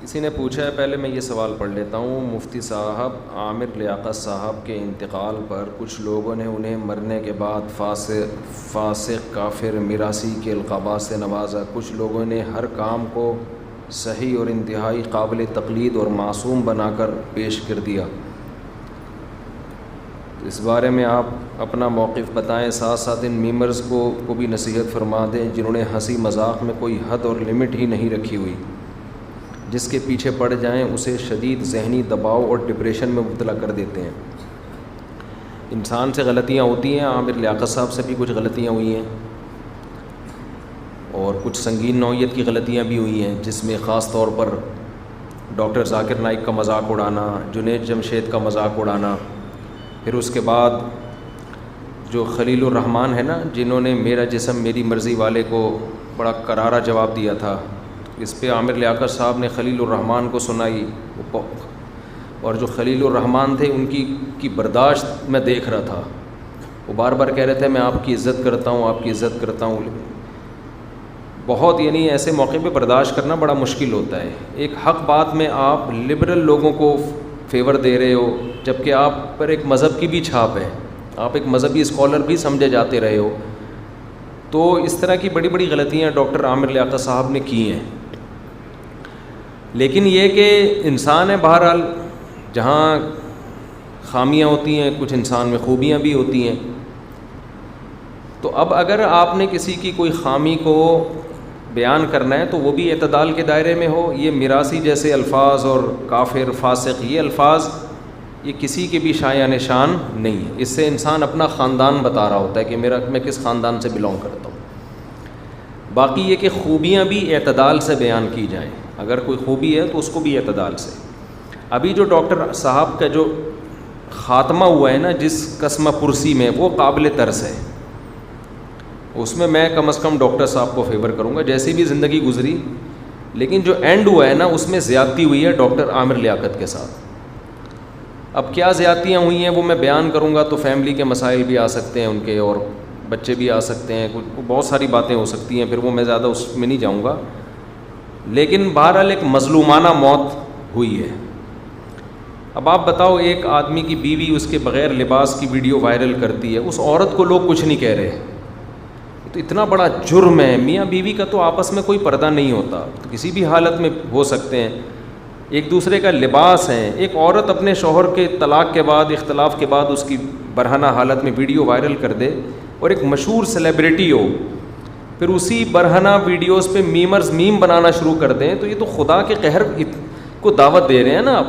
کسی نے پوچھا ہے، پہلے میں یہ سوال پڑھ لیتا ہوں۔ مفتی صاحب، عامر لیاقت صاحب کے انتقال پر کچھ لوگوں نے انہیں مرنے کے بعد فاسق، کافر، میراثی کے القابات سے نوازا۔ کچھ لوگوں نے ہر کام کو صحیح اور انتہائی قابل تقلید اور معصوم بنا کر پیش کر دیا۔ اس بارے میں آپ اپنا موقف بتائیں، ساتھ ساتھ ان میمرز کو بھی نصیحت فرما دیں جنہوں نے ہنسی مذاق میں کوئی حد اور لمٹ ہی نہیں رکھی ہوئی۔ جس کے پیچھے پڑ جائیں اسے شدید ذہنی دباؤ اور ڈپریشن میں مبتلا کر دیتے ہیں۔ انسان سے غلطیاں ہوتی ہیں، عامر لیاقت صاحب سے بھی کچھ غلطیاں ہوئی ہیں اور کچھ سنگین نوعیت کی غلطیاں بھی ہوئی ہیں، جس میں خاص طور پر ڈاکٹر ذاکر نائک کا مذاق اڑانا، جنید جمشید کا مذاق اڑانا، پھر اس کے بعد جو خلیل الرحمان ہے نا، جنہوں نے میرا جسم میری مرضی والے کو بڑا کرارا جواب دیا تھا، اس پہ عامر لیاقت صاحب نے خلیل الرحمان کو سنائی، اور جو خلیل الرحمان تھے ان کی برداشت میں دیکھ رہا تھا، وہ بار بار کہہ رہے تھے میں آپ کی عزت کرتا ہوں، آپ کی عزت کرتا ہوں، بہت یعنی ایسے موقع پہ برداشت کرنا بڑا مشکل ہوتا ہے۔ ایک حق بات میں آپ لبرل لوگوں کو فیور دے رہے ہو، جبکہ آپ پر ایک مذہب کی بھی چھاپ ہے، آپ ایک مذہبی اسکالر بھی سمجھے جاتے رہے ہو، تو اس طرح کی بڑی بڑی غلطیاں ڈاکٹر عامر لیاقت صاحب نے کی ہیں۔ لیکن یہ کہ انسان ہے، بہرحال جہاں خامیاں ہوتی ہیں کچھ انسان میں خوبیاں بھی ہوتی ہیں، تو اب اگر آپ نے کسی کی کوئی خامی کو بیان کرنا ہے تو وہ بھی اعتدال کے دائرے میں ہو۔ یہ میراثی جیسے الفاظ اور کافر، فاسق، یہ الفاظ یہ کسی کے بھی شایان نشان نہیں ہے۔ اس سے انسان اپنا خاندان بتا رہا ہوتا ہے کہ میں کس خاندان سے بلونگ کرتا ہوں۔ باقی یہ کہ خوبیاں بھی اعتدال سے بیان کی جائیں، اگر کوئی خوبی ہے تو اس کو بھی اعتدال سے۔ ابھی جو ڈاکٹر صاحب کا جو خاتمہ ہوا ہے نا جس قسمہ پرسی میں، وہ قابل ترس ہے، اس میں میں کم از کم ڈاکٹر صاحب کو فیور کروں گا، جیسی بھی زندگی گزری، لیکن جو اینڈ ہوا ہے نا اس میں زیادتی ہوئی ہے ڈاکٹر عامر لیاقت کے ساتھ۔ اب کیا زیادتیاں ہوئی ہیں وہ میں بیان کروں گا تو فیملی کے مسائل بھی آ سکتے ہیں ان کے، اور بچے بھی آ سکتے ہیں، بہت ساری باتیں ہو سکتی ہیں، پھر وہ میں زیادہ اس میں نہیں جاؤں گا۔ لیکن بہرحال ایک مظلومانہ موت ہوئی ہے۔ اب آپ بتاؤ، ایک آدمی کی بیوی اس کے بغیر لباس کی ویڈیو وائرل کرتی ہے، اس عورت کو لوگ کچھ نہیں کہہ رہے، تو اتنا بڑا جرم ہے۔ میاں بیوی کا تو آپس میں کوئی پردہ نہیں ہوتا، تو کسی بھی حالت میں ہو سکتے ہیں، ایک دوسرے کا لباس ہے۔ ایک عورت اپنے شوہر کے طلاق کے بعد، اختلاف کے بعد اس کی برہنہ حالت میں ویڈیو وائرل کر دے، اور ایک مشہور سیلیبریٹی ہو، پھر اسی برہنہ ویڈیوز پہ میمرز میم بنانا شروع کر دیں، تو یہ تو خدا کے قہر کو دعوت دے رہے ہیں نا آپ۔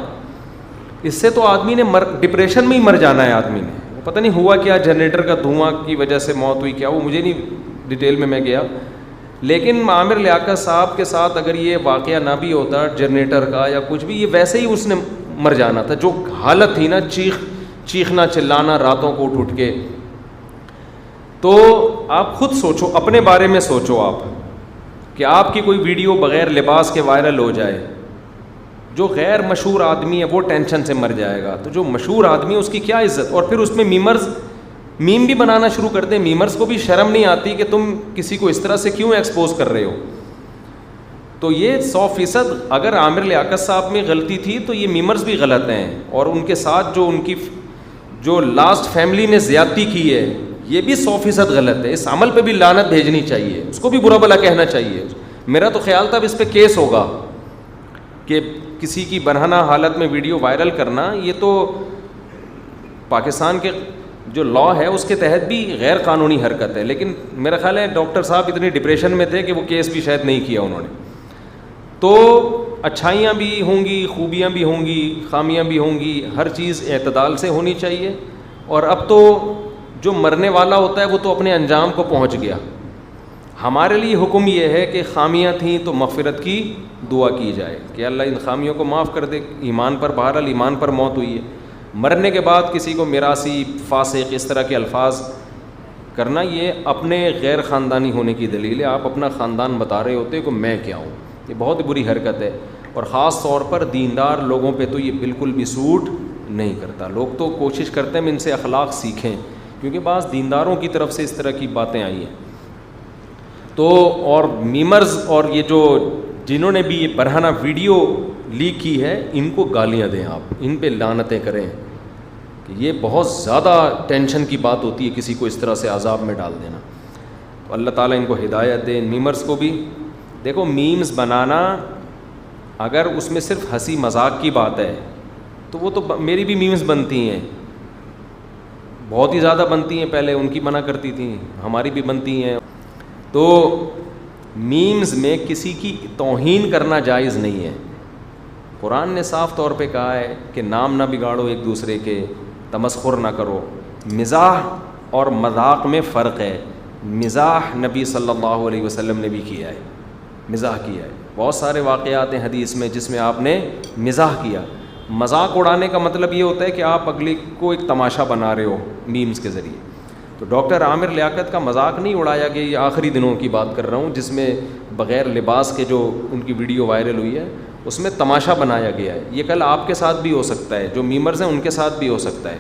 اس سے تو آدمی نے ڈپریشن میں ہی مر جانا ہے آدمی نے۔ وہ پتہ نہیں ہوا کیا، جنریٹر کا دھواں کی وجہ سے موت ہوئی کیا، وہ مجھے نہیں ڈیٹیل میں گیا، لیکن عامر لیاقت صاحب کے ساتھ اگر یہ واقعہ نہ بھی ہوتا جنریٹر کا یا کچھ بھی، یہ ویسے ہی اس نے مر جانا تھا۔ جو حالت تھی نا، چیخنا چلانا راتوں کو اٹھ کے، تو آپ خود سوچو، اپنے بارے میں سوچو آپ، کہ آپ کی کوئی ویڈیو بغیر لباس کے وائرل ہو جائے، جو غیر مشہور آدمی ہے وہ ٹینشن سے مر جائے گا، تو جو مشہور آدمی ہے اس کی کیا عزت۔ اور پھر اس میں میم بھی بنانا شروع کر دیں، میمرز کو بھی شرم نہیں آتی کہ تم کسی کو اس طرح سے کیوں ایکسپوز کر رہے ہو۔ تو یہ 100% اگر عامر لیاقت صاحب میں غلطی تھی تو یہ میمرز بھی غلط ہیں، اور ان کے ساتھ جو ان کی جو لاسٹ فیملی نے زیادتی کی ہے یہ بھی 100% غلط ہے۔ اس عمل پہ بھی لعنت بھیجنی چاہیے، اس کو بھی برا بھلا کہنا چاہیے۔ میرا تو خیال تھا اب اس پہ کیس ہوگا کہ کسی کی برہنہ حالت میں ویڈیو وائرل کرنا، یہ تو پاکستان کے جو لا ہے اس کے تحت بھی غیر قانونی حرکت ہے، لیکن میرا خیال ہے ڈاکٹر صاحب اتنی ڈپریشن میں تھے کہ وہ کیس بھی شاید نہیں کیا انہوں نے۔ تو اچھائیاں بھی ہوں گی، خوبیاں بھی ہوں گی، خامیاں بھی ہوں گی، ہر چیز اعتدال سے ہونی چاہیے۔ اور اب تو جو مرنے والا ہوتا ہے وہ تو اپنے انجام کو پہنچ گیا۔ ہمارے لیے حکم یہ ہے کہ خامیاں تھیں تو مغفرت کی دعا کی جائے کہ اللہ ان خامیوں کو معاف کر دے۔ ایمان پر، بہرحال ایمان پر موت ہوئی ہے، مرنے کے بعد کسی کو میراثی، فاسق، اس طرح کے الفاظ کرنا یہ اپنے غیر خاندانی ہونے کی دلیل ہے۔ آپ اپنا خاندان بتا رہے ہوتے کہ میں کیا ہوں، یہ بہت بری حرکت ہے، اور خاص طور پر دیندار لوگوں پہ تو یہ بالکل بھی سوٹ نہیں کرتا۔ لوگ تو کوشش کرتے ہیں ان سے اخلاق سیکھیں، کیونکہ بعض دینداروں کی طرف سے اس طرح کی باتیں آئی ہیں۔ تو اور میمرز اور یہ جو جنہوں نے بھی یہ برہنہ ویڈیو لیک کی ہے ان کو گالیاں دیں، آپ ان پہ لعنتیں کریں کہ یہ بہت زیادہ ٹینشن کی بات ہوتی ہے کسی کو اس طرح سے عذاب میں ڈال دینا. تو اللہ تعالیٰ ان کو ہدایت دے. میمرز کو بھی دیکھو، میمز بنانا اگر اس میں صرف ہنسی مذاق کی بات ہے تو وہ تو میری بھی میمز بنتی ہیں، بہت ہی زیادہ بنتی ہیں، پہلے ان کی منع کرتی تھیں، ہماری بھی بنتی ہیں. تو میمز میں کسی کی توہین کرنا جائز نہیں ہے. قرآن نے صاف طور پہ کہا ہے کہ نام نہ بگاڑو ایک دوسرے کے، تمسخر نہ کرو. مزاح اور مذاق میں فرق ہے. مزاح نبی صلی اللہ علیہ وسلم نے بھی کیا ہے، مزاح کیا ہے. بہت سارے واقعات ہیں حدیث میں جس میں آپ نے مزاح کیا. مذاق اڑانے کا مطلب یہ ہوتا ہے کہ آپ اگلے کو ایک تماشا بنا رہے ہو میمز کے ذریعے. تو ڈاکٹر عامر لیاقت کا مذاق نہیں اڑایا گیا. یہ آخری دنوں کی بات کر رہا ہوں جس میں بغیر لباس کے جو ان کی ویڈیو وائرل ہوئی ہے اس میں تماشا بنایا گیا ہے. یہ کل آپ کے ساتھ بھی ہو سکتا ہے، جو میمرز ہیں ان کے ساتھ بھی ہو سکتا ہے.